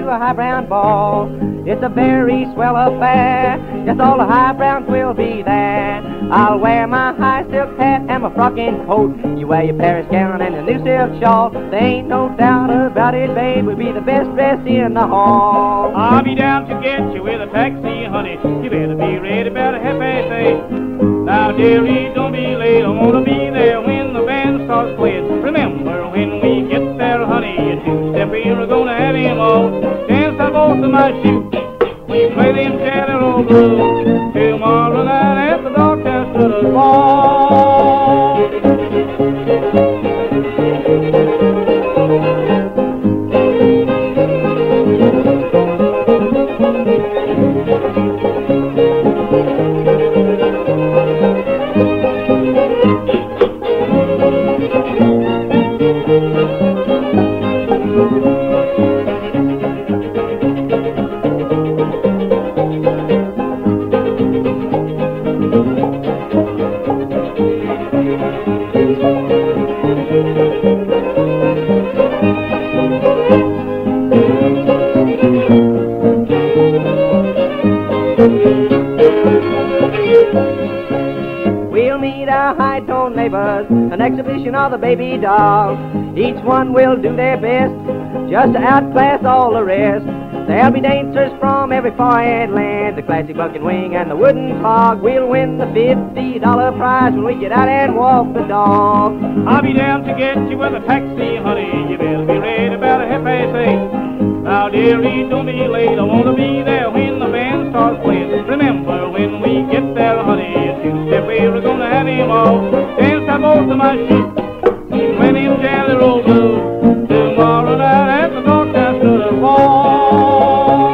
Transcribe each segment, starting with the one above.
to a high brown ball. It's a very swell affair. Yes, all the high browns will be there. I'll wear my high silk hat and my frocking coat. You wear your Paris gown and a new silk shawl. There ain't no doubt about it, babe. We'll be the best dressed in the hall. I'll be down to get you with a taxi, honey. You better be ready about 8:30. Now, dearie, don't be late. I want to be there when the band starts playing. Remember, when we get there, honey, you two-step, we're gonna have him all. Dance out both of my shoes when you play them Jelly Roll blues. Tomorrow night at the Dorchester Ball. We'll meet our high-toned neighbors, an exhibition of the baby dolls. Each one will do their best just to outclass all the rest. There'll be dancers from every foreign land, the classic bucking wing and the wooden clog. We'll win the $50 prize when we get out and walk the dog. I'll be down to get you with a taxi, honey. You better be ready about 8:30. Now, dearie, don't be late. I want to be there when the band starts playing. Remember, when we get there, honey, two-step, we're gonna have him all. Dance out both of my shoes. When him Jelly Roll blues. Tomorrow night at the Dorchester Ball.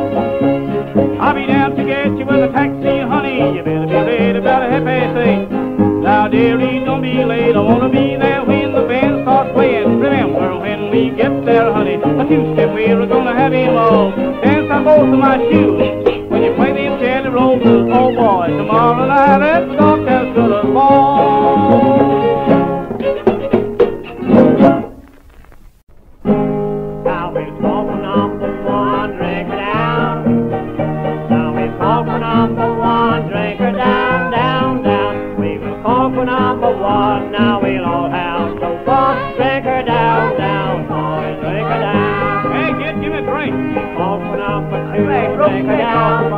I'll be down to get you with a taxi, honey. You better be ready about 8:30. Now, dearie, don't be late. I want to be there when the band starts playing. Remember, when we get there, honey, a two-step, we're gonna have him all. Dance on both of my shoes when you play them Jelly Roll blues. Oh, boy, tomorrow night at the Dorchester Ball. Now we call for number one, drink her down. Now we call for number one, drink her down, down, down. We will call for number one, now we'll all have so fun. Drink her down, down, boys, drink her down. Hey, kid, give me a drink. Call for number two, drink her down.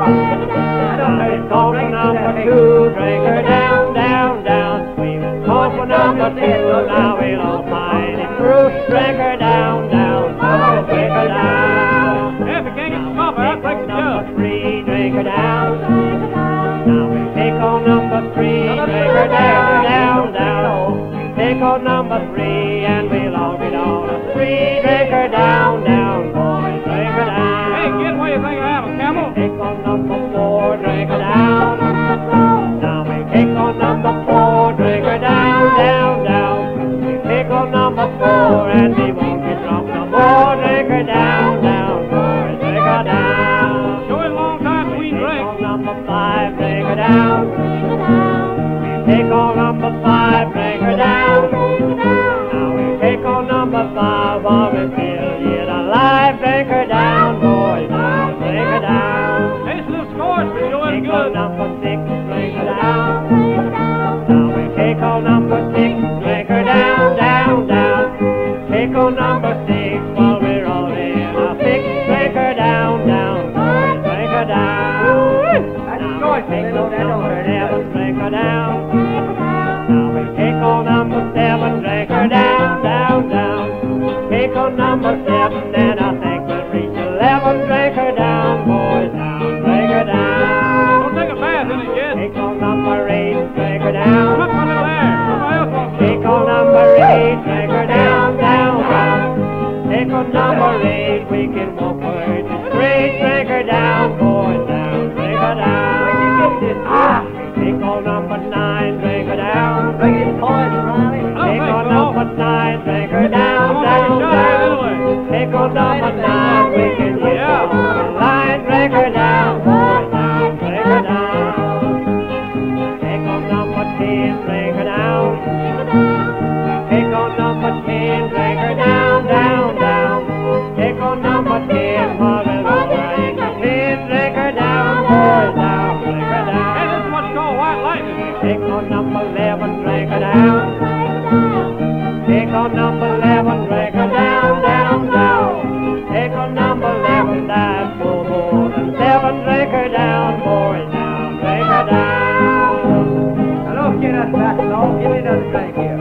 Now we call for number two, drink her down, down, down. We will call for number six, so now we'll all find it through. Drink her down, down, boys, drink her down. Hey, if you can't get the coffee, I'll break the Number jug. three, drink her down. Now we take on number three, drink her down, down, down. Take on number three, and we'll all get on a spree. Drink her down, down, boys, drink her down. Hey, kid, what do you think I am, a camel? Take on number four, drink her down. Now we take on number four, drink her down, down, down. We take on number four, and we won't get drunk no more. Drink her down, down, boys, drink her down. Sure is a long time between Take drinks. on number five, drink her down. We take on number five, drink her down. Now we take on number five, while we're still yet alive. Drink her down, boys, now drink her down. Tastes a little scorched, but sure is Take on good. number six, drink her down. Now we take on number six, drink her down, down, down. Take on number six, while we're all in a fix. Drink her down, down, boys, drink her down. Now we take on number seven, drink her down. Now we take on number seven, drink her down, down, down. Take on number seven, and I think we'll reach 11. Drink her down, boys, now drink her down. Don't take a bath in it, kid. Take on number eight, drink her down. Come up on it there. Somebody else wants Take on number eight, drink her down, down, down. Take on number eight, we can walk her to straight. Drink her down, boys, down, drink her down. Take on number nine, drink her down. Bring it, boys, Riley. Take number 9, drink her down, down, down. Take on number 9, we can get on the line, drink her down, boys, down, drink her down. Take on number 10, drink her down. Take on number 10, drink her down, down, down. Take on number 10, Marvin, drink her 10, drink her down, boys, down, drink her down. Hey, this is what's called white lightning. Take on number 11, drink her down. Take on number 11, drink her down, down, down. Take on number 11, dive for more than 7, drink her down, boys, down, drink her down. Now don't get us back along. Give me another drink here.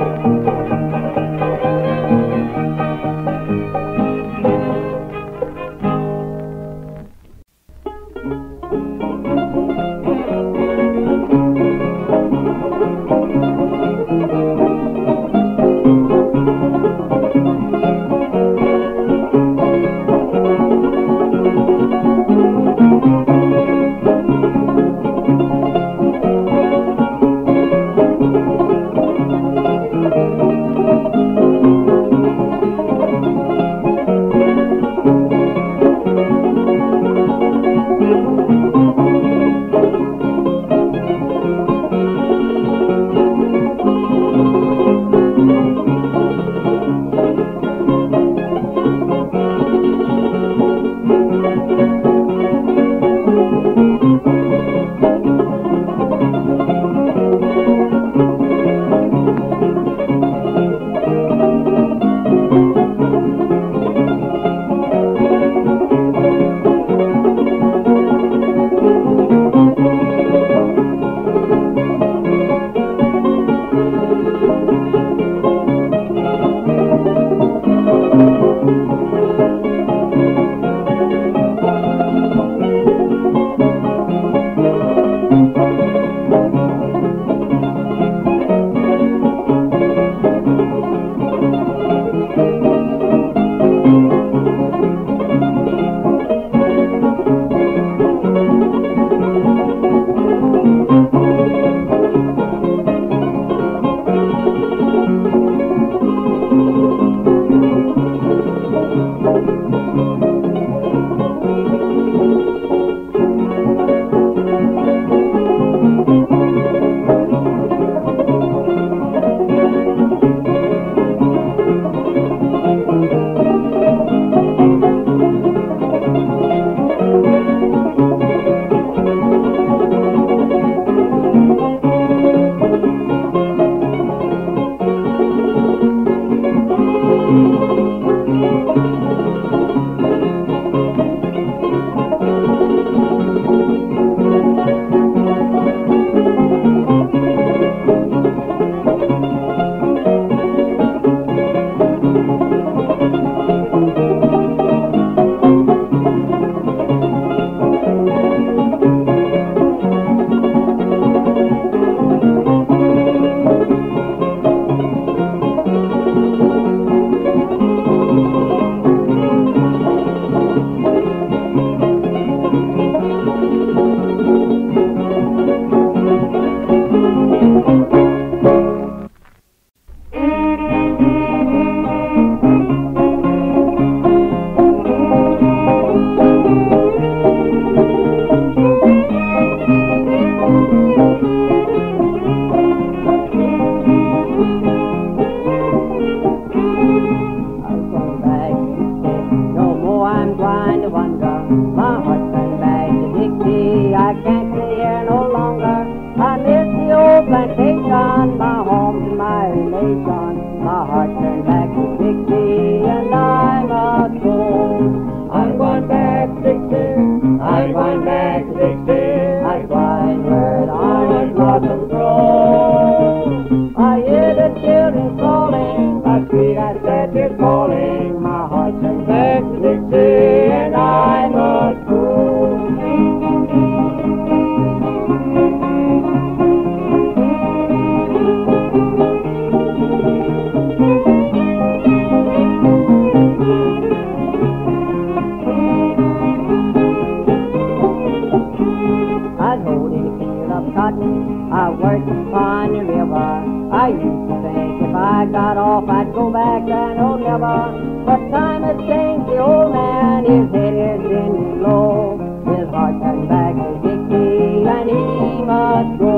I worked upon the river. I used to think if I got off I'd go back and oh never. But time has changed the old man, his head is bending low. His heart turned back to Dixie and he must go.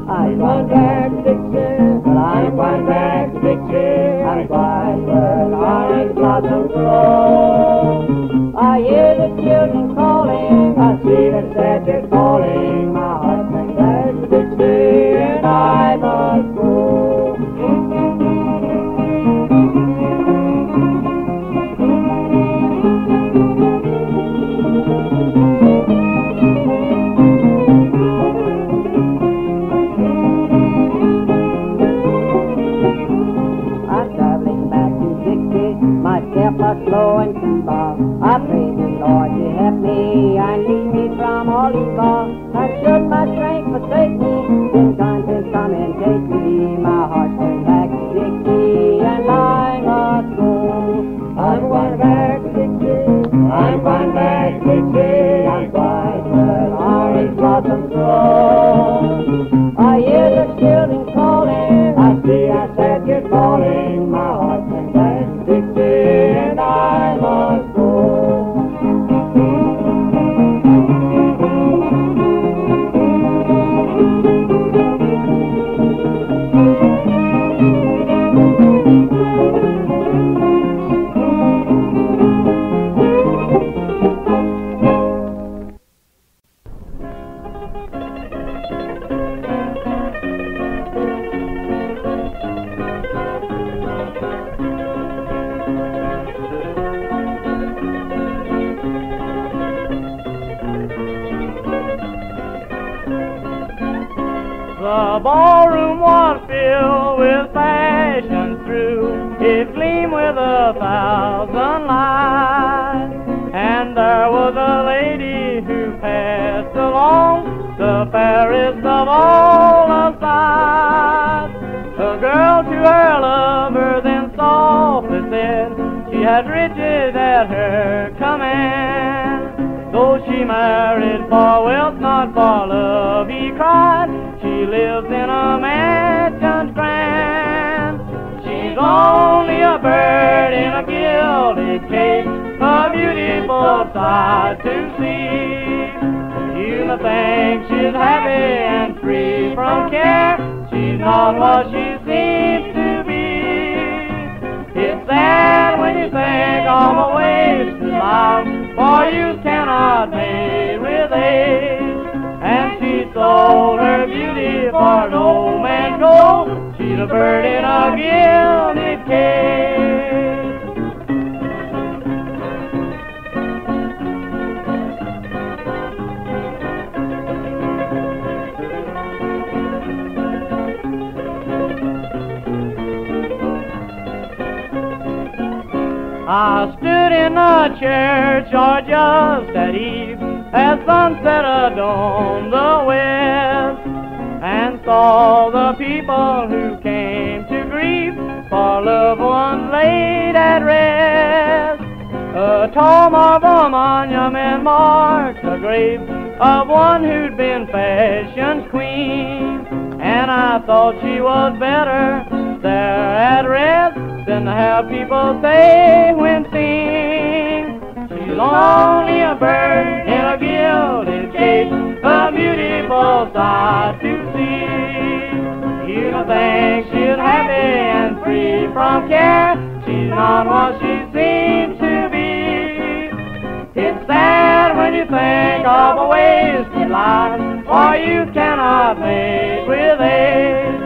I'm going back to Dixie, but I'm going back to Dixie. I'm going where the orange blossoms grow. I hear the children calling, I see the sadness calling. My heart turns back to Dixie and I must go. Slow and simple, I pray the Lord to help me and lead me from all evil. And should my strength forsake me, then conscience come and take me. My heart turns back to Dixie and I must go. I'm going back to Dixie, I'm going back to Dixie. I'm going where the orange blossoms grow. I hear the children calling, I see a sad kid falling. My heart turns back to Dixie and I must go. The ballroom was filled with fashion through, it gleamed with 1,000 lights. And there was a lady who passed along, the fairest of all the sights. A girl to her lover then softly said, she had riches at her command. Though she married for wealth, not for love, he cried, she lives in a mansion grand. She's only a bird in a gilded cage, a beautiful sight to see. You may think she's happy and free from care, she's not what she seems to be. It's sad when you think of a wasted life, for you cannot mate with age. And she sold her beauty for no man's gold, she's a bird in a gilded cage. I stood in the church or just at eve, as sunset adorned the west, and saw the people who came to grieve for loved ones laid at rest. A tall marble monument marked the grave of one who'd been fashion's queen, and I thought she was better there at rest than to have people say when seen. She's only a bird in a gilded cage, a beautiful sight to see. You don't think she's happy and free from care, she's not what she seems to be. It's sad when you think of a wasted life, for you cannot mate with age.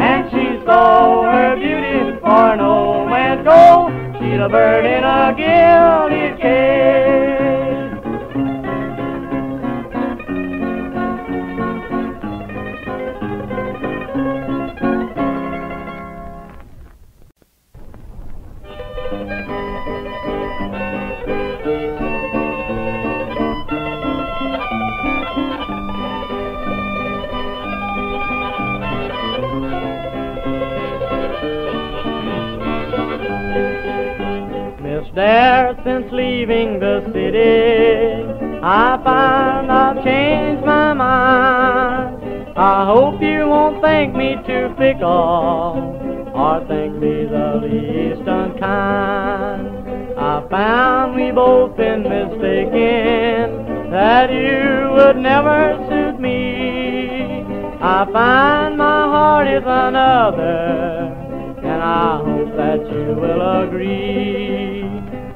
And she sold her beauty for no man's gold, she's a bird in a gilded cage. There, since leaving the city, I find I've changed my mind. I hope you won't think think me too fickle or think me the least unkind. I found we both been mistaken, that you would never suit me. I find my heart is another, and I hope that you will agree.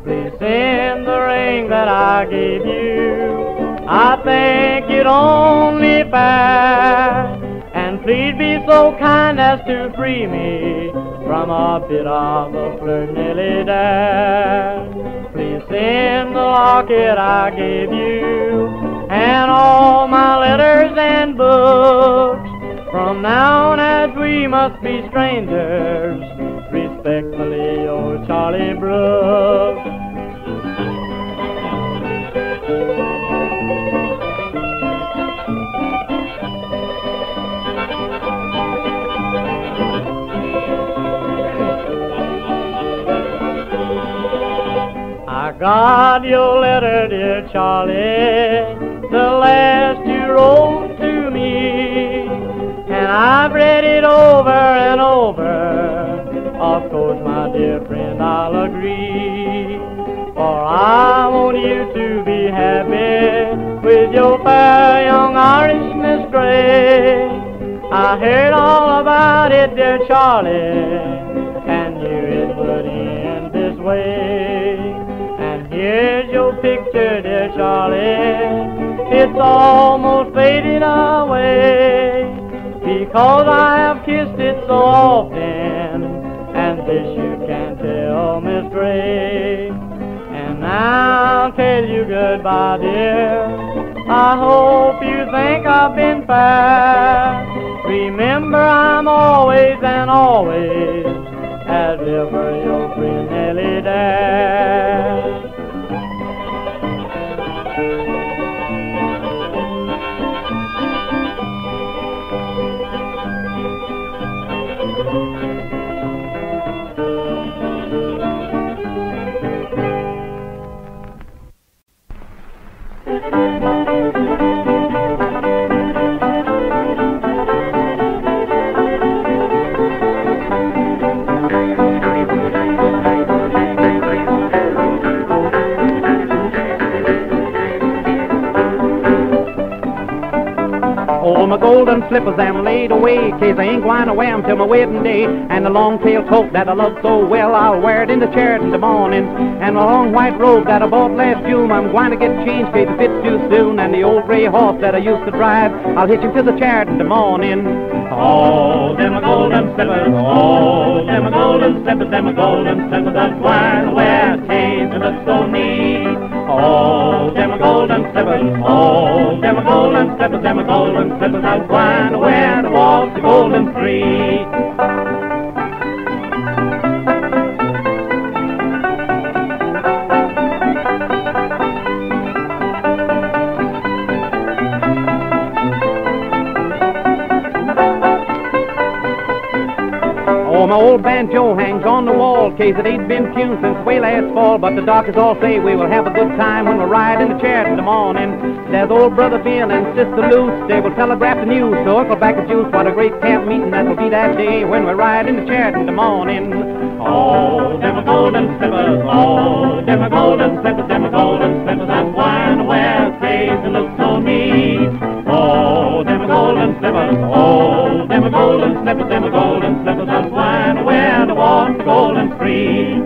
Please send the ring that I gave you, I think it only fair. And please be so kind as to free me from a bit of a flirt nearly there. Please send the locket I gave you and all my letters and books. From now on, as we must be strangers, respectfully, your Charlie Brooks. I got your letter, dear Charlie, the last you wrote to me, and I've read it over and over. Of course, my dear friend, I'll agree, for I want you to be happy with your fair young Irish Miss Gray. I heard all about it, dear Charlie, and knew it would end this way. Here's your picture, dear Charlie, it's almost faded away, because I have kissed it so often, and this you can tell Miss Gray. And now I'll tell you goodbye, dear, I hope you think I've been fair. Remember, I'm always and always as ever your friend Nellie Dare. Oh, my golden slippers, them laid away, case I ain't going to wear 'em till my wedding day. And the long-tailed coat that I love so well, I'll wear it in the church in the morning. And my long white robe that I bought last June, I'm going to get changed case it fits too soon. And the old gray horse that I used to drive, I'll hitch him to the chariot in the morning. Oh, them a golden slippers, oh, them a golden slippers, them a golden slippers, I'm going to wear chains and look so neat. Oh, them a golden slippers, oh, them a golden slippers, them a golden slippers, I'm going to wear to walk the golden street. Oh, my old banjo hangs on the wall, case it ain't been tuned since way last fall. But the doctors all say we will have a good time when we ride in the chariot in the morning. There's old brother Bill and sister Luce, they will telegraph the news to Uncle Back of Juice. What a great camp meeting that will be that day when we ride in the chariot in the morning. Oh, them a golden slippers, oh, them a golden slippers, them a golden slippers, I'm going to wear face and look so neat. Oh, them a golden slippers, oh, them a golden slippers, them a golden slippers, I'm going to wear to walk the golden street.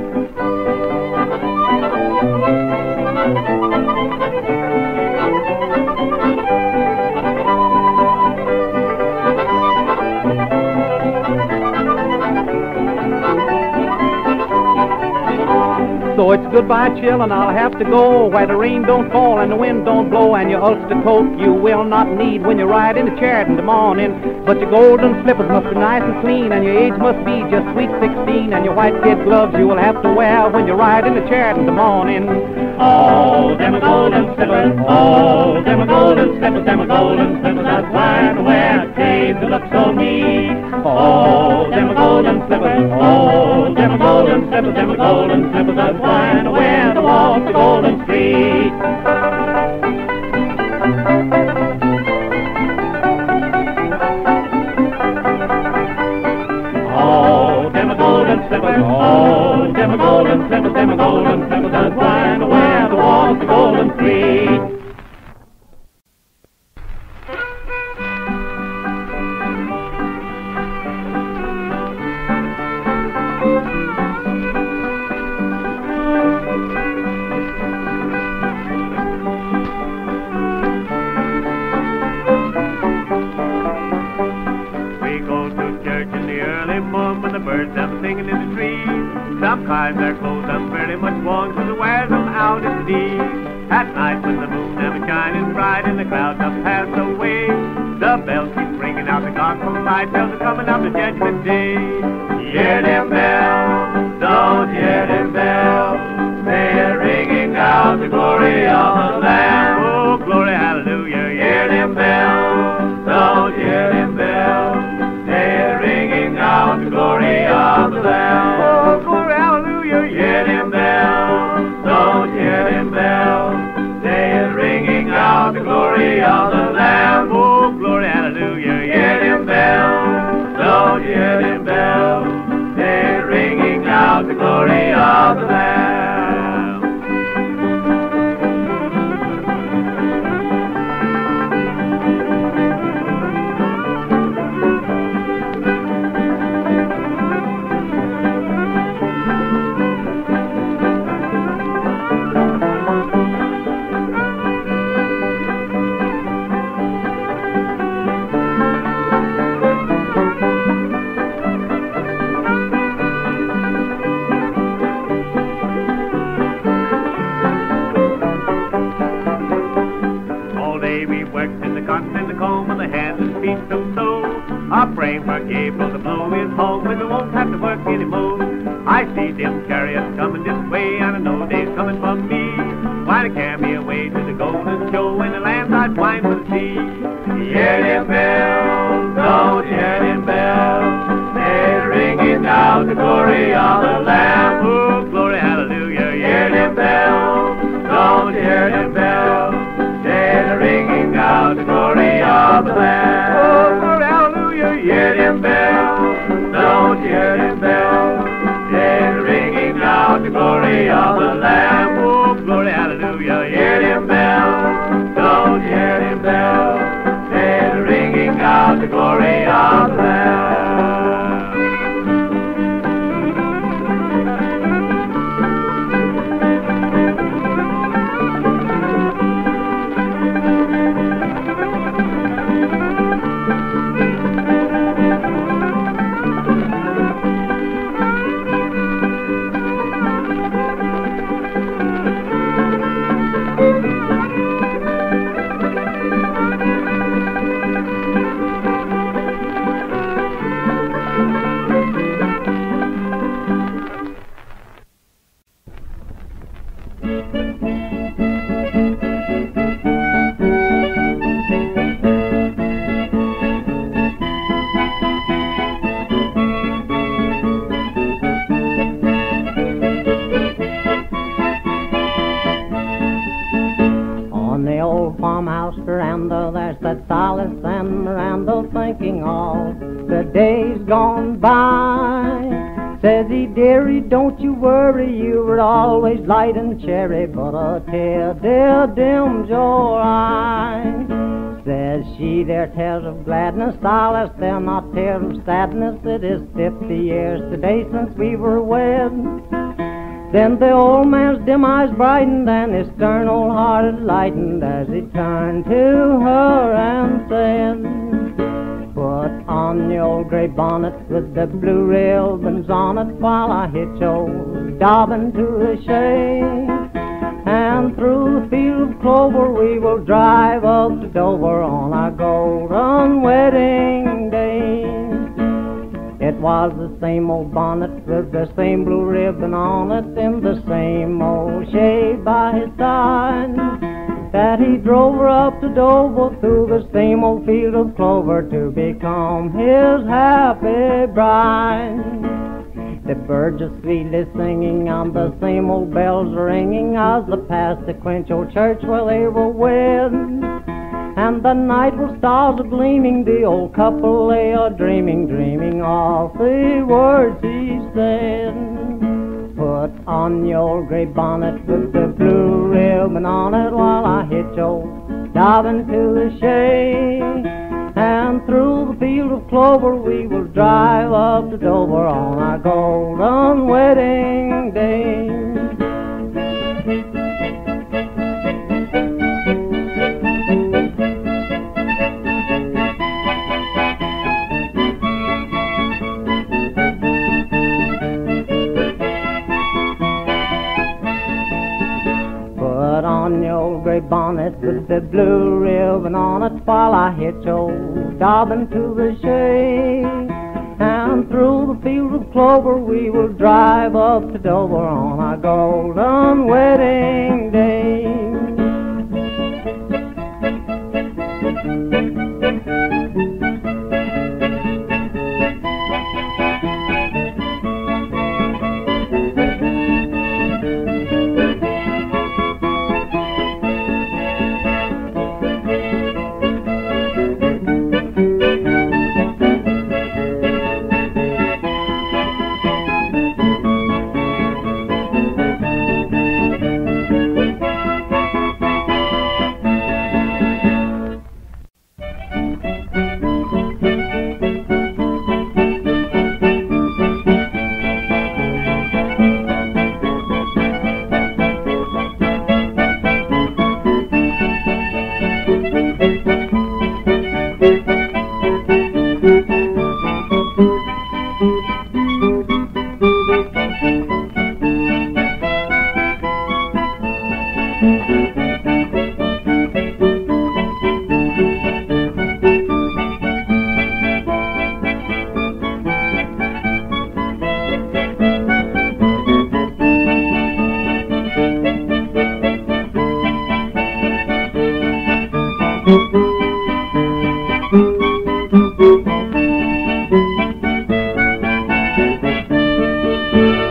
So it's goodbye chill and I'll have to go where the rain don't fall and the wind don't blow. And your Ulster coat you will not need when you ride in the chariot in the morning. But your golden slippers must be nice and clean, and your age must be just sweet 16. And your white kid gloves you will have to wear when you ride in the chariot in the morning. Oh, them a golden slippers, oh, them a golden slippers, them a golden slippers, I'm going to wear caves that look so neat. Oh, them a golden slippers, oh, them a golden slippers, them a golden slippers, I'm going to wear to walk the golden street. Oh, Simmer Golden, Simmer, Simmer Golden, Simmer does wind away the walls of Golden Street. Sometimes their clothes are very much worn, so they wear them out indeed. At night when the moon never shining bright and the clouds have passed away, the bells keep ringing out the gospel light, bells are coming out the judgment day. Hear them bells, don't hear them bells, they're ringing out the glory of the Lamb. Oh, glory, hallelujah, hear them bells, don't hear them bells, they're ringing out the glory of the Lamb. Oh, glory, hallelujah, hear them bells, don't hear them bells, they're ringing out the glory of the Lamb. Oh, glory, hallelujah, hear them bells, don't hear them bells, they're ringing out the glory of the Lamb. Praying for Gabriel to blow his home when we won't have to work anymore. I see them chariots coming this way, and I know they're coming for me. Why to carry me away to the golden show in the land I'd wine for the sea. Hear them bells, don't hear them bells, they're ringing out the glory of the Lamb. Oh, glory, hallelujah, hear them bells, don't hear them bells, they're ringing out the glory of the Lamb. Oh, glory, hallelujah, hear them bells, don't hear them bells, they're ringing out the glory of the Lamb. Oh, glory, hallelujah, hear them bells, don't hear them bells, they're ringing out the glory of the Lamb. Miranda, there's that Silas and Miranda thinking all the days gone by. Says he, dearie, don't you worry, you were always light and cherry, but a tear dims your eye. Says she, they're tears of gladness, Silas, they're not tears of sadness. It is 50 years today since we were wed. Then the old man's dim eyes brightened and his stern old heart had lightened as he turned to her and said, put on the old gray bonnet with the blue ribbons on it while I hitch old Dobbin to the shade. And through the field of clover we will drive up to Dover on our golden wedding day. It was the same old bonnet with the same blue ribbon on it, in the same old shade by his side, that he drove her up to Dover through the same old field of clover to become his happy bride. The birds are sweetly singing and the same old bells are ringing as they passed the quaint old church where they were wed. And the night with stars are gleaming, the old couple lay a dreaming, dreaming of the words he said. Put on your gray bonnet with the blue ribbon on it while I hitch old Dobbin to the shade. And through the field of clover we will drive up to Dover on our golden wedding day. Put on your gray bonnet with the blue ribbon on it while I hitch old Dobbin to the shade. And through the field of clover we will drive up to Dover on our golden wedding day.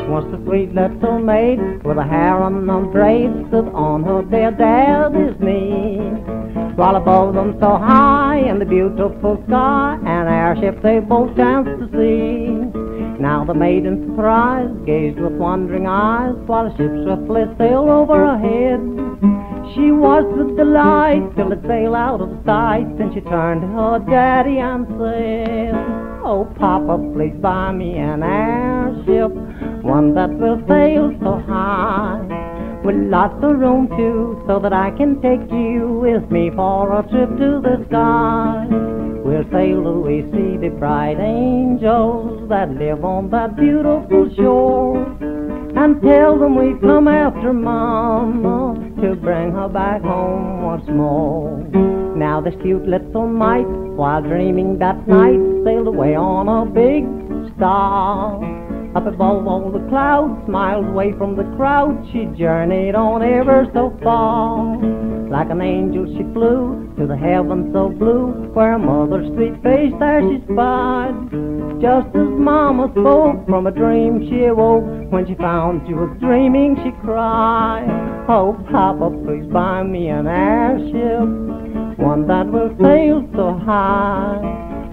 Once the sweet little maid with a harem of drapes stood on her dear daddy's knee, while above them so high in the beautiful sky an airship they both chanced to see. Now the maid in surprise gazed with wondering eyes while the ship swiftly sailed over her head. She watched with delight till it sailed out of sight. Then she turned to her daddy and said, "Oh, Papa, please buy me an airship, one that will sail so high, with lots of room too, so that I can take you with me for a trip to the sky. We'll sail till we see the bright angels that live on that beautiful shore, and tell them we've come after Mama to bring her back home once more." Now this cute little mite, while dreaming that night, sailed away on a big star. Up above all the clouds, miles away from the crowd, she journeyed on ever so far. Like an angel she flew to the heavens so blue, where a mother's sweet face there she spied. Just as Mama spoke, from a dream she awoke. When she found she was dreaming, she cried, "Oh, Papa, please buy me an airship, one that will sail so high,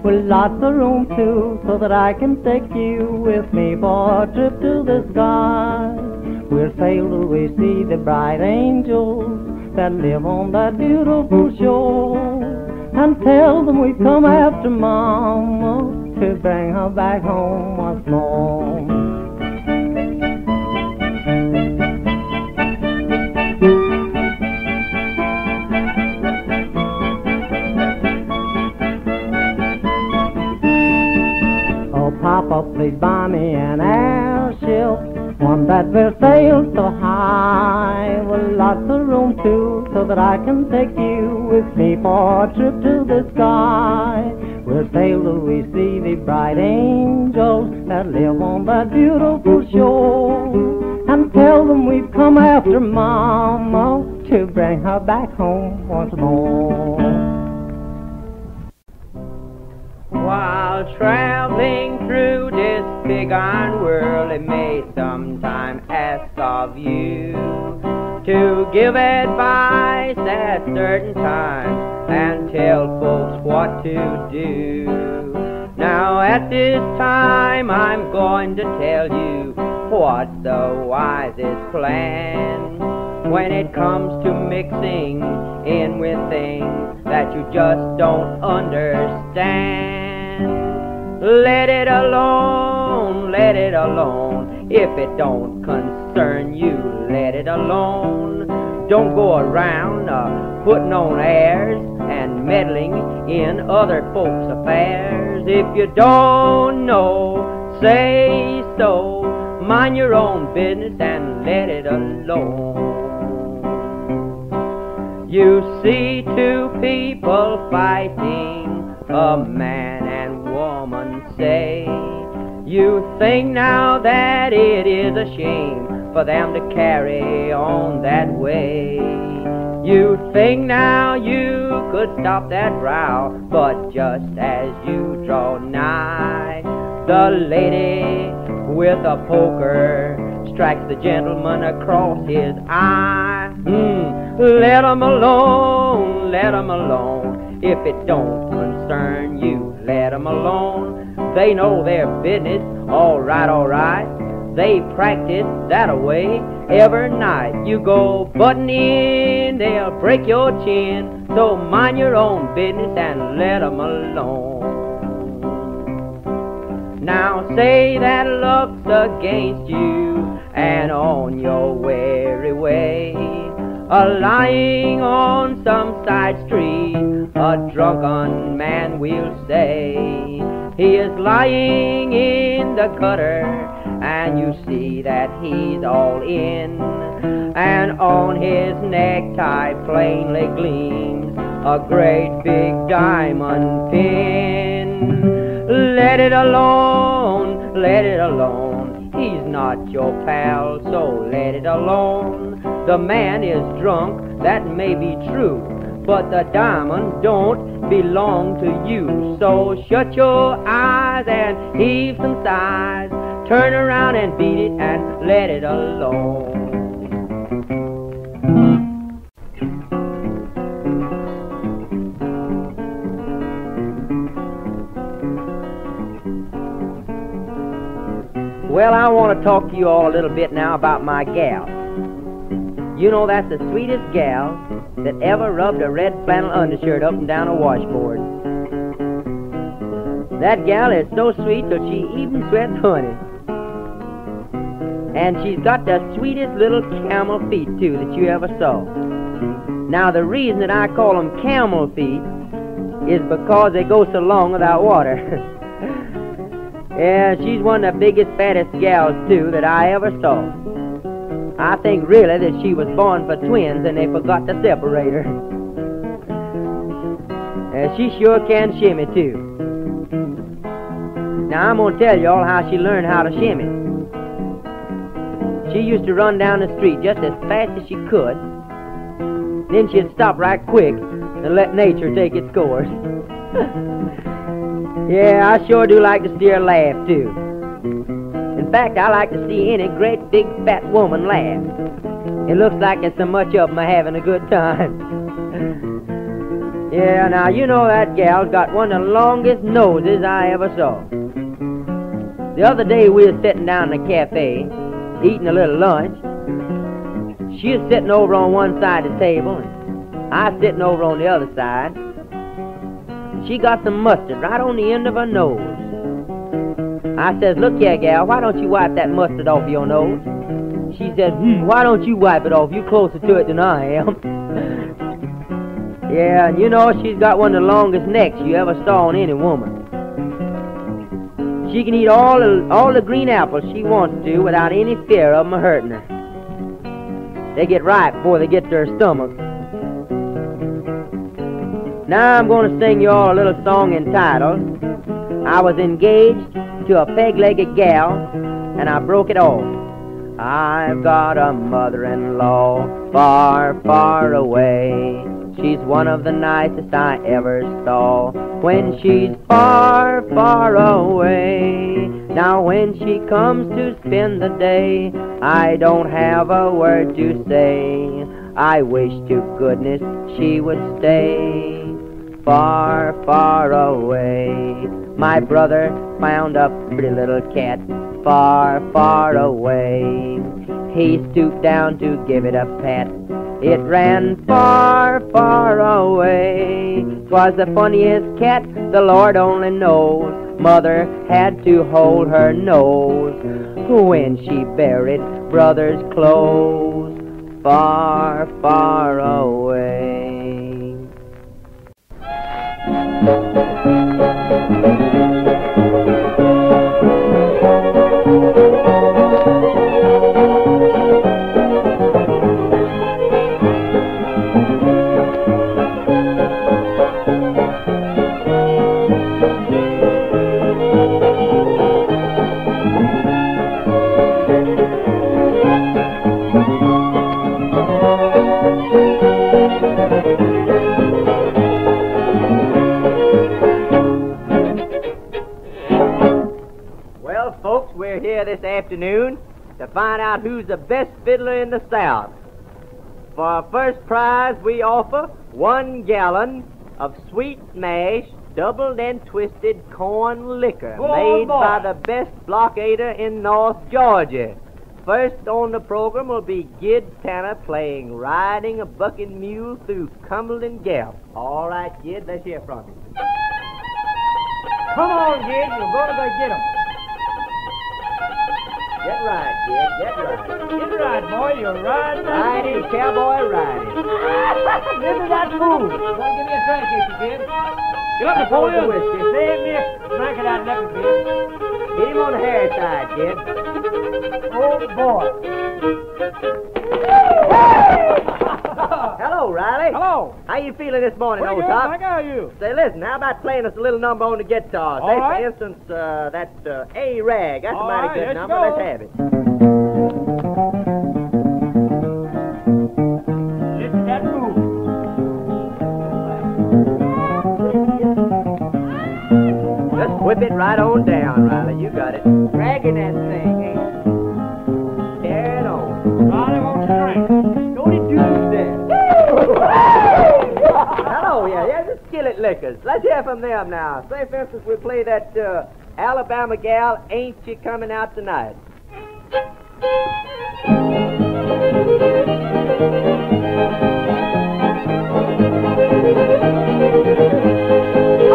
with lots of room too, so that I can take you with me for a trip to the sky. We'll sail till we see the bright angels that live on that beautiful shore, and tell them we've come after Mama to bring her back home once more." "Oh, Papa, please buy me an airship, one that will sail so high, with lots of room too, so that I can take you with me for a trip to the sky. We'll sail till we see the bright angels that live on that beautiful shore, and tell them we've come after Mama to bring her back home once more." While traveling through this big iron world, it may sometime ask of you to give advice at certain times and tell folks what to do. Now at this time I'm going to tell you what's the wisest plan when it comes to mixing in with things that you just don't understand. Let it alone, let it alone. If it don't concern you, let it alone. Don't go around putting on airs and meddling in other folks' affairs. If you don't know, say so. Mind your own business and let it alone. You see two people fighting, a man and woman, say. You think now that it is a shame for them to carry on that way. You think now you could stop that row, but just as you draw nigh, the lady with a poker strikes the gentleman across his eye. Let 'em alone, let 'em alone. If it don't concern you, let 'em alone. They know their business, all right, all right. They practice that-a-way every night. You go butting in, they'll break your chin. So mind your own business and let 'em alone. Now say that luck's against you and on your weary way, lying on some side street, a drunken man will say. He is lying in the gutter, and you see that he's all in, and on his necktie plainly gleams a great big diamond pin. Let it alone, let it alone. He's not your pal, so let it alone. The man is drunk, that may be true, but the diamond don't belong to you. So shut your eyes and heave some sighs. Turn around and beat it and let it alone. Well, I want to talk to you all a little bit now about my gal. You know, that's the sweetest gal that ever rubbed a red flannel undershirt up and down a washboard. That gal is so sweet till she even sweats honey. And she's got the sweetest little camel feet, too, that you ever saw. Now, the reason that I call them camel feet is because they go so long without water. Yeah, she's one of the biggest, fattest gals, too, that I ever saw. I think really that she was born for twins and they forgot to separate her. She sure can shimmy, too. Now, I'm going to tell you all how she learned how to shimmy. She used to run down the street just as fast as she could. Then she'd stop right quick and let nature take its course. Yeah, I sure do like to see her laugh, too. In fact, I like to see any great big fat woman laugh. It looks like there's so much of them are having a good time. Yeah, now you know that gal's got one of the longest noses I ever saw. The other day we was sitting down in a cafe, eating a little lunch. She was sitting over on one side of the table, and I was sitting over on the other side. She got some mustard right on the end of her nose. I says, look here, gal, why don't you wipe that mustard off your nose? She said, why don't you wipe it off? You closer to it than I am. Yeah, and you know, she's got one of the longest necks you ever saw on any woman. She can eat all the green apples she wants to without any fear of them hurting her. They get ripe before they get to her stomach. Now I'm going to sing you all a little song entitled, I Was Engaged to a Peg-Legged Gal, and I Broke It Off. I've got a mother-in-law far, far away. She's one of the nicest I ever saw when she's far, far away. Now when she comes to spend the day, I don't have a word to say. I wish to goodness she would stay far, far away. My brother found a pretty little cat far, far away. He stooped down to give it a pat. It ran far, far away. 'Twas the funniest cat, the Lord only knows. Mother had to hold her nose when she buried brother's clothes far, far away. Well, folks, we're here this afternoon to find out who's the best fiddler in the South. For our first prize, we offer 1 gallon of sweet mash, doubled and twisted corn liquor made by the best blockader in North Georgia. First on the program will be Gid Tanner playing Riding a Bucking Mule Through Cumberland Gap. All right, Gid, let's hear from you. Come on, Gid, you're going to go get 'em. Get right, Gid, get right. Get right, boy, you're riding. Riding, cowboy riding. Give me that food. Don't give me a drink, if you Gid. Get up, Napoleon. Whiskey. Save me a drink of that liquor, Gid. Get him on the hair side, Gid. Oh, boy. Hello, Riley. Hello. How you feeling this morning, Pretty old good, top? thank you. How are you? Say, listen, how about playing us a little number on the guitar? All Say, right. for instance, that A-Rag. That's All a mighty right, good here you number. go. Let's have it. Listen to that move. Just whip it right on down, Riley. You got it. Dragging that thing, ain't you? Tear it on. Riley wants a drink. Tony Tuesday. Hello, yeah, the Skillet Liquors. Let's hear from them now. Say, for instance, we play that Alabama Gal, Ain't You Coming Out Tonight?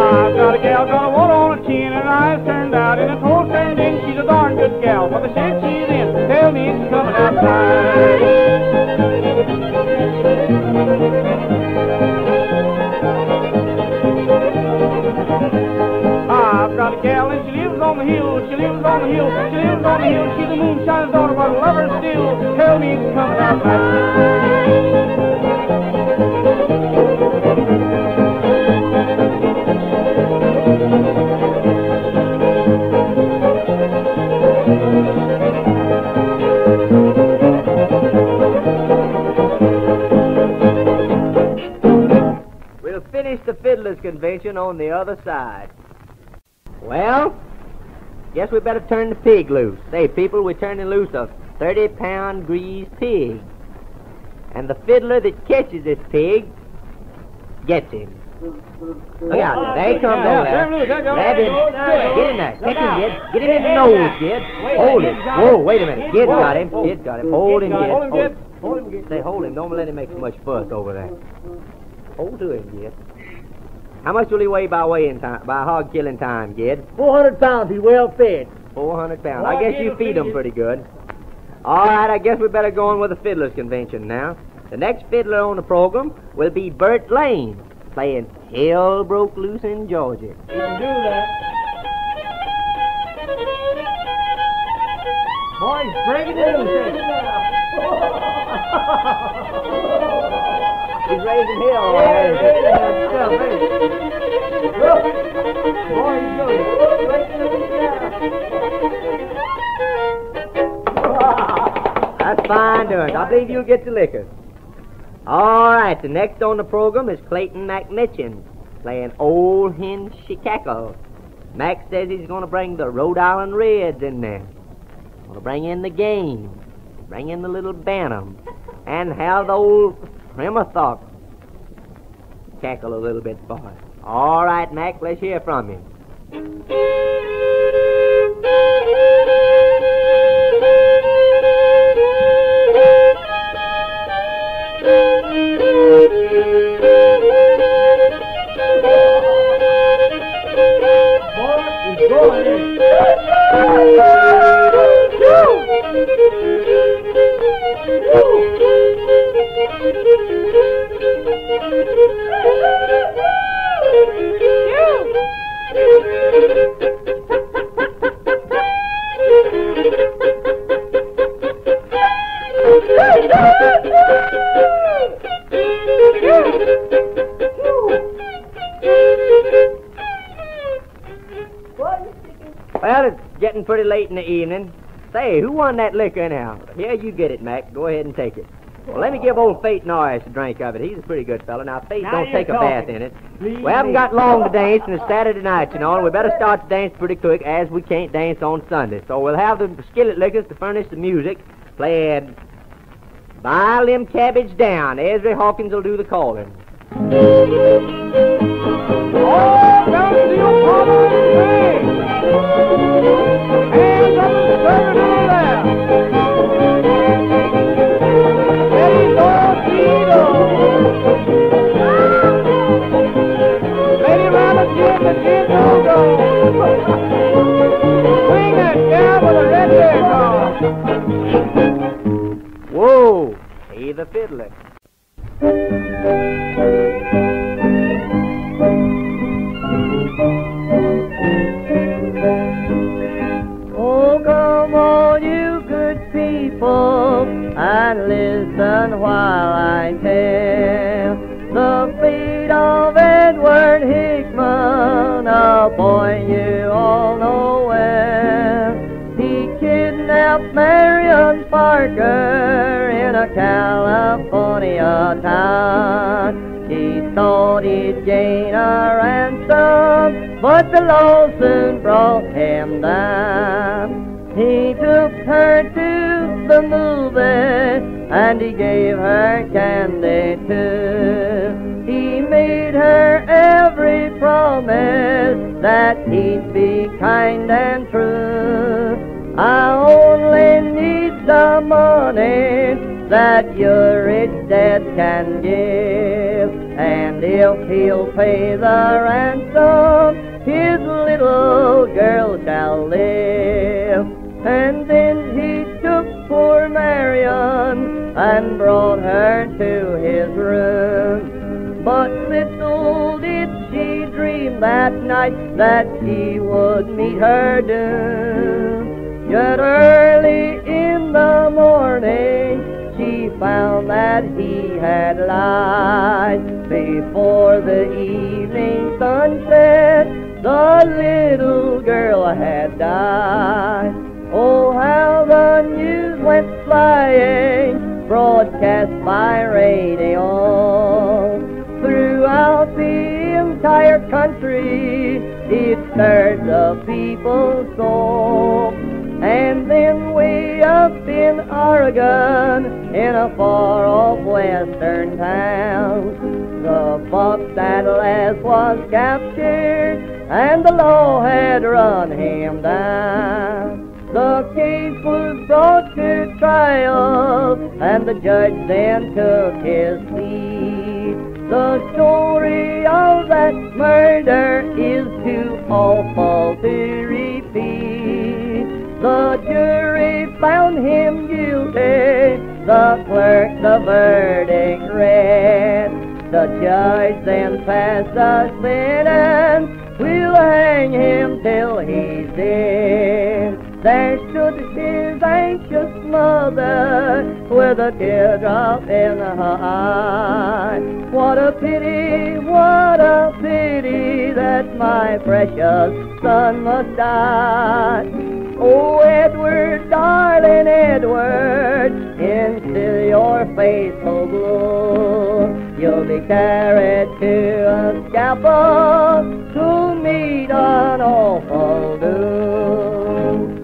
I've got a gal, got a wart on her chin, and her eyes turned out, and a toe turned in. She's a darn good gal, but the shape she's in, tell me she's coming I've got a gal, and she lives on the hill, she lives on the hill, she lives on the hill. She's a moonshine's daughter, but I love her still. Tell me she's coming out We'll finish the Fiddlers Convention on the other side. Well, guess we better turn the pig loose. Say, people, we're turning loose a 30-pound greased pig. And the fiddler that catches this pig gets him. Look out, there he comes over there. Grab him. Get in there. Catch him, Gid. Get him in the nose, Gid. Hold him. Whoa, wait a minute. Gid got him. Gid got him. Hold him, Gid. Hold him, Gid. Hold him, Gid. Say, hold him. Don't let him make so much fuss over there. Hold to him, Gid. How much will he weigh by weighing time, by hog killing time, Gid? 400 pounds, he's well fed. 400 pounds. I guess you feed him pretty good. All right, I guess we better go on with the Fiddlers Convention now. The next fiddler on the program will be Bert Lane, playing Hell Broke Loose in Georgia. You can do that. Boys, break it in. He's raising hell. That's fine doing. I believe you'll get the liquor. All right, the next on the program is Clayton McMitchin, playing Old Hen She Cackle. Mac says he's going to bring the Rhode Island Reds in there. Going to bring in the game, bring in the little Bantam, and have the old Primathock cackle a little bit for us. All right, Mac, let's hear from him. Well, it's getting pretty late in the evening. Say, who won that liquor now? Here, you get it, Mac. Go ahead and take it. Well, let me give old Fate Norris a drink of it. He's a pretty good fella. Now, Fate Now don't you're take a talking. bath in it. Please, We haven't got long to dance, and it's Saturday night, you know, and we better start the dance pretty quick, as we can't dance on Sunday. So we'll have the skillet liquors to furnish the music. Play Bile Them Cabbage Down. Ezra Hawkins will do the calling. Oh, down to your father and hands up and serve it over there. Ladies all Tito. Lady Rabbit Jim, the Jim don't go. Swing that gal with a red hair car. Whoa! Hey, the fiddler. Oh, come on, you good people, and listen while I tell the fate of Edward Hickman, a boy you all know well. He kidnapped Marion Parker in a California town. He thought he'd gain a ransom, but the law soon brought him down. He took her to the movie, and he gave her candy too. He made her every promise that he'd be kind and true. I only need the money that your rich dad can give, and if he'll pay the ransom, his little girl shall live. And then he took poor Marion and brought her to his room. But little did she dream that night that he would meet her doom. Yet early in the morning she found that he had lied. Before the evening sun set, the little girl had died. Oh, how the news went flying, broadcast by radio. Throughout the entire country, it stirred the people's soul. And then way up in Oregon, in a far-off western town, the fox at last was captured, and the law had run him down. The case was brought to trial, and the judge then took his plea. The story of that murder is too awful to repeat. The jury found him guilty, the clerk the verdict read. The judge then passed a sentence, we'll hang him till he's dead. There stood his anxious mother with a teardrop in her eye. What a pity that my precious son must die. Oh, Edward, darling Edward, instill your faithful glow. You'll be carried to a scaffold to meet an awful doom.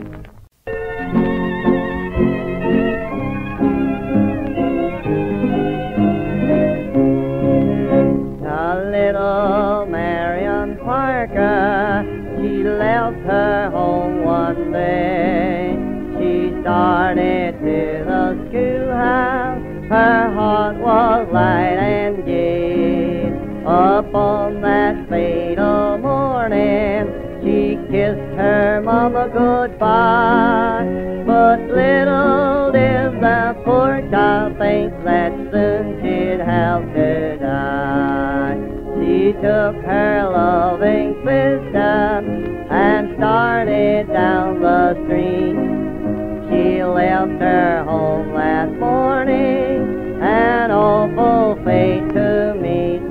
Little Marion Parker, she left her home one day. She started to the schoolhouse, her heart was light and gay. Upon that fatal morning, she kissed her mama goodbye. But little did the poor child thinks that soon she'd have to die. She took her loving sister and started down the street. She left her home that morning, an awful fate to meet.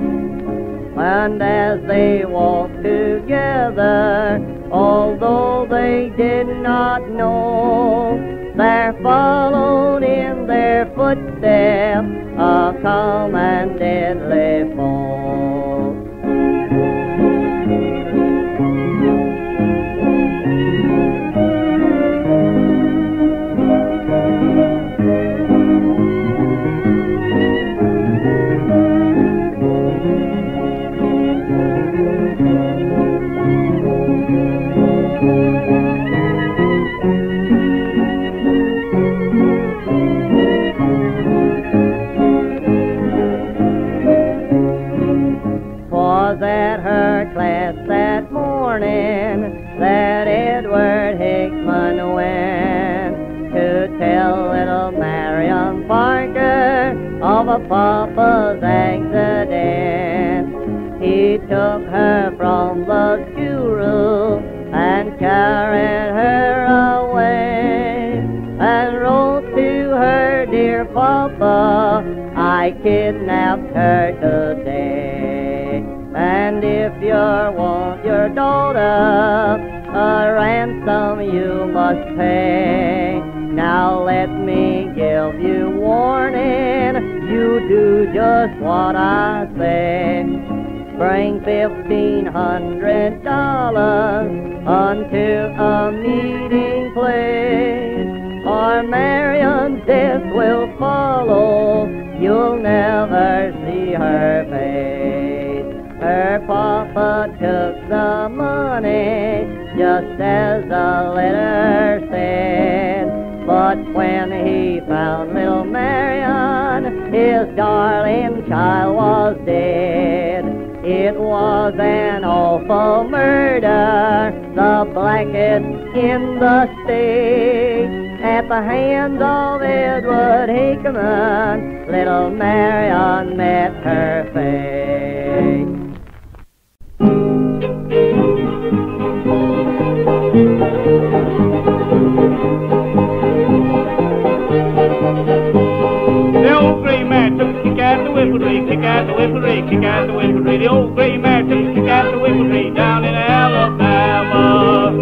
And as they walked together, although they did not know, there followed in their footsteps a calm and deadly foe. Was at her class that morning that Edward Hickman went to tell little Marion Parker of a papa's accident. He took her from the schoolroom and carried her away and wrote to her, "Dear Papa, I kidnapped her today. And if you want your daughter, a ransom you must pay. Now let me give you warning, you do just what I say. Bring $1,500 unto a meeting place, or Marion's death will follow, you'll never see her face." Her papa took the money, just as the letter said. But when he found little Marion, his darling child was dead. It was an awful murder, the blackest in the state. At the hands of Edward Hickman, little Marion met her fate. The old gray man took a kick at the whippletree, kick at the whippletree, kick at the whippletree. The old gray man took a kick at the whippletree down in Alabama.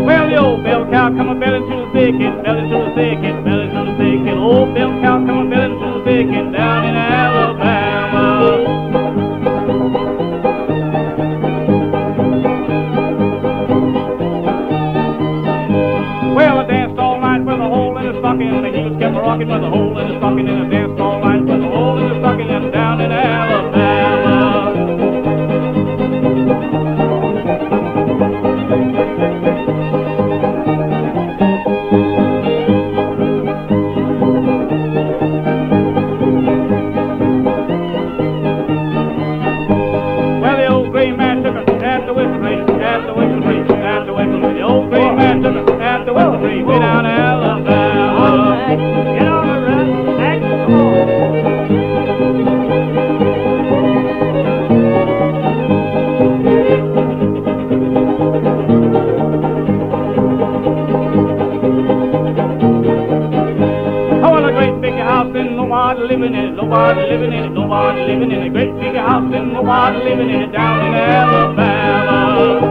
Well, the old bell cow come a belling to the thicket, belling to the thicket, belling to the thicket. Old bell cow come a belling to the thicket down in Alabama. Well, I danced all night with a hole in the stocking. The heels kept rocking with a hole in the stocking, and I danced all night with a hole in the stocking and down in Alabama. Well, the old gray man took a at the whippletree, at the whippletree, at the whippletree. The old gray man took a at the whippletree way down Alabama. Get on the run, back to home. I want a great big house and nobody living in it, nobody living in it, nobody living in it. A great big house and nobody living in it down in Alabama.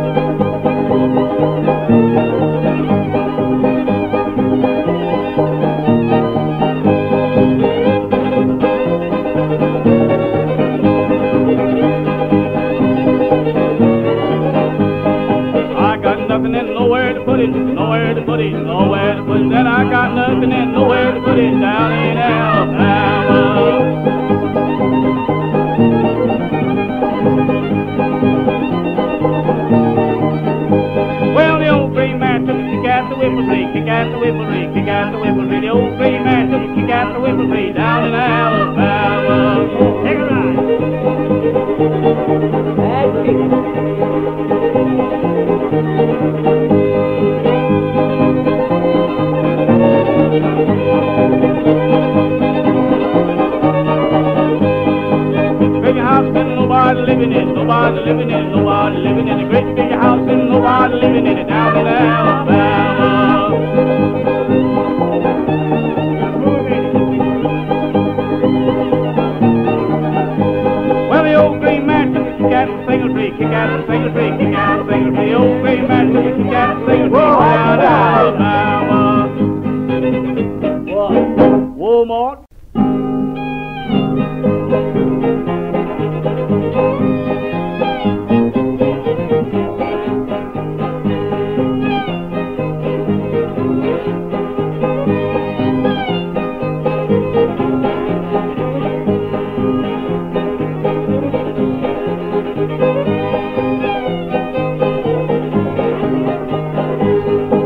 I got nothing and nowhere to put it, nowhere to put it, nowhere to put it. Then I got nothing and nowhere to put it down in Alabama. Well, the old gray man took a kick at the whippletree, kick at the whippletree, kick at the whippletree. The old gray man took a kick at down to Wimbley, down in Alabama. Take a ride. That's Big house and nobody living in, nobody living in, nobody living in a great big house and nobody living in it down in Alabama. Well, the old gray man took a kick out of a single tree, kick out of a single tree, kick out of a single tree. The old gray man took a kick out of a single tree down in Alabama. Whoa, Mort.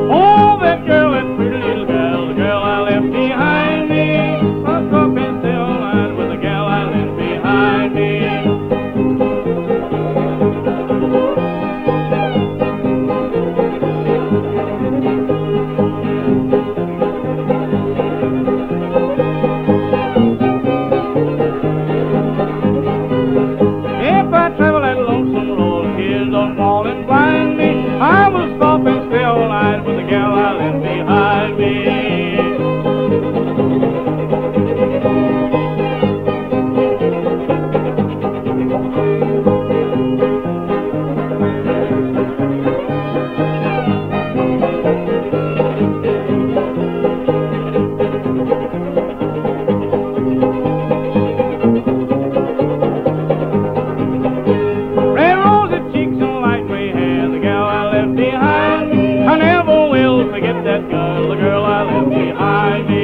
Oh, that girl, that pretty little girl, the girl I left behind me. I'll go up and stay all night with the girl I left behind me. If I travel that lonesome road, tears don't fall and blind me. I will stop and stay all night with the girl I left behind me. Red rosy cheeks and light gray hair, the girl I left behind me. I never will forget that girl, the girl I left behind me.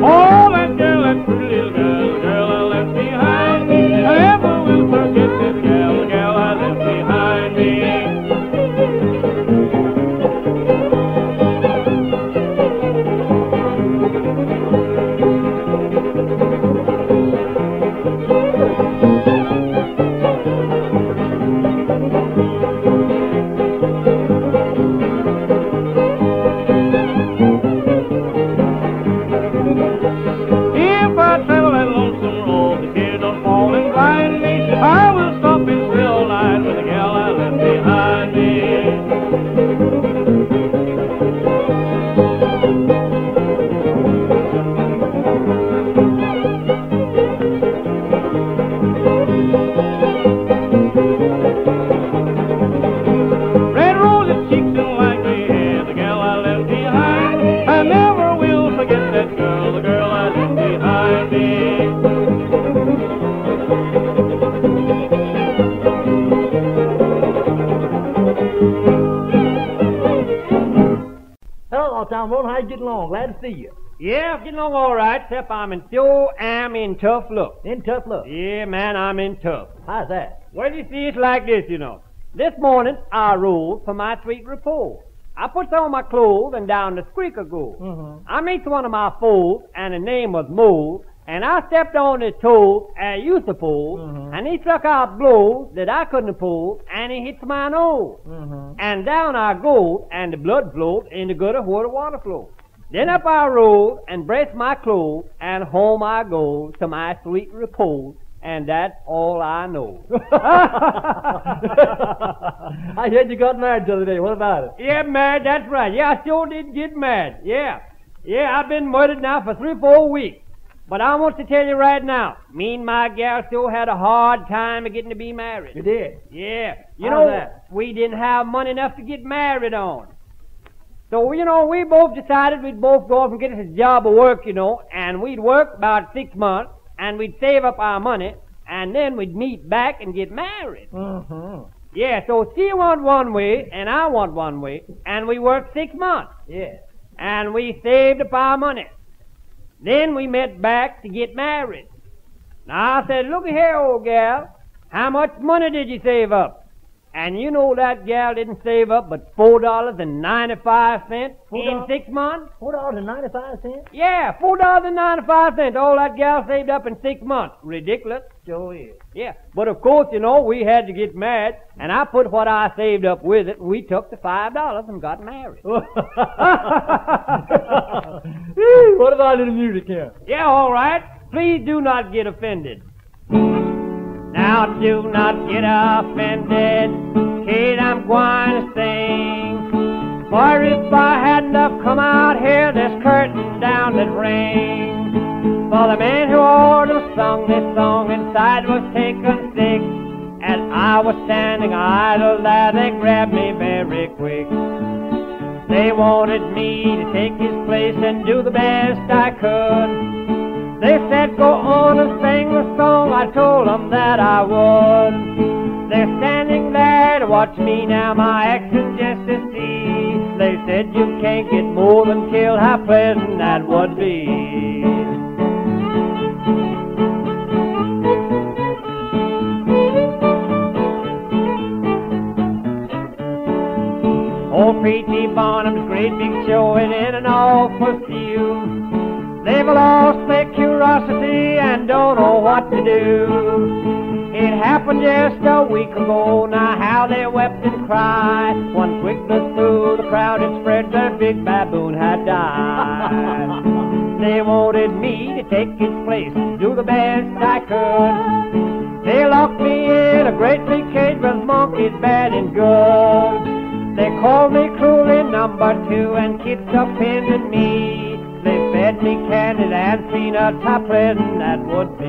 Oh, that girl, that pretty little girl, the girl I left behind me. I never will forget that girl, the girl I left behind me. If I travel that lonesome road, the tears don't fall and blind me. I will stop and stay all night with the gal I left behind me. Red rosy cheeks and light gray hair, the gal I left behind me. I never will forget that girl, the girl I left behind me. Hello, Tom Roll. How you getting along? Glad to see you. Yeah, getting along all right, except sure am in tough luck. In tough luck. Yeah, man, I'm in tough. How's that? Well, you see, it's like this, you know. This morning, I rode for my sweet report. I puts on my clothes and down the creek I go. Mm-hmm. I meets one of my foes, and the name was Mole, and I stepped on his toes, as you suppose, and he struck out blows that I couldn't pull, and he hits my nose. And down I go, and the blood flowed in the gutter where the water flowed. Then up I rose and braced my clothes, and home I go to my sweet repose, and that's all I know. I heard you got married the other day. What about it? Yeah, married, that's right. Yeah, I sure did get married. Yeah. Yeah, I've been married now for 3 or 4 weeks. But I want to tell you right now, me and my gal still had a hard time of getting to be married. You did? Yeah. You How's know, that? we didn't have money enough to get married on. So, we both decided we'd both go off and get us a job of work, and we'd work about 6 months, and we'd save up our money, and then we'd meet back and get married. Mm-hmm. Yeah, so she want one way, and I want one way, and we worked 6 months. Yeah. And we saved up our money. Then we met back to get married. Now I said, look here, old gal, how much money did you save up? And you know that gal didn't save up but $4.95 in 6 months? $4.95? Yeah, $4.95. All that gal saved up in 6 months. Ridiculous. Sure is. Yeah, but of course, we had to get married, and I put what I saved up with it, and we took the $5 and got married. What about a little music here? Yeah, all right. Please do not get offended. Now do not get offended, kid, I'm going to sing. For if I hadn't have come out here, this curtain down that ring. For the man who ordered sung this song inside was taken sick, and I was standing idle there, they grabbed me very quick. They wanted me to take his place and do the best I could. They said, go on and sing the song, I told them that I would. They're standing there to watch me now, my action just to see. They said, you can't get more than killed, how pleasant that would be. Old P.T. Barnum's great big show is in an awful stew. They've lost their curiosity and don't know what to do. It happened just a week ago, now how they wept and cried. One quick look through the crowd had spread, their big baboon had died. They wanted me to take his place, do the best I could. They locked me in a great big cage with monkeys bad and good. They called me cruelly number 2 and kicked up in me. They fed me candy and peanuts, how pleasant that would be.